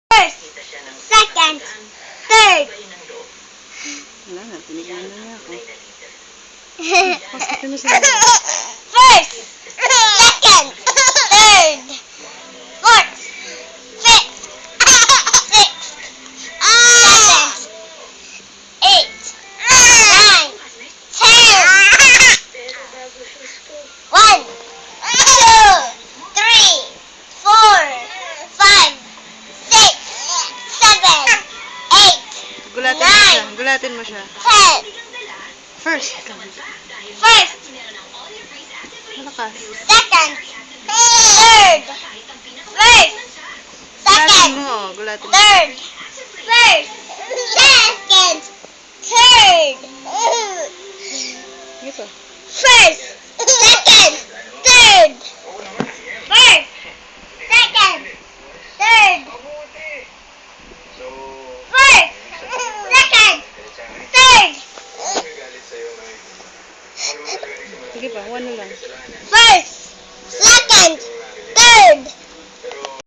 First, second, third. Wala na, tinigilan na niya ako. First, second, third, fourth, fifth, sixth, seventh, eighth, nine, 10. 1, 2, 3, 4, 5, 6, 7, 8, Gulatin mo siya. 10. First. First, Malakas. second, third, first, Gulatin second, mo, gulatin mo. third, first, second, third, Sige pa. first, second, third, first, second, third, first, second, third, Sige pa, one na lang. first, second,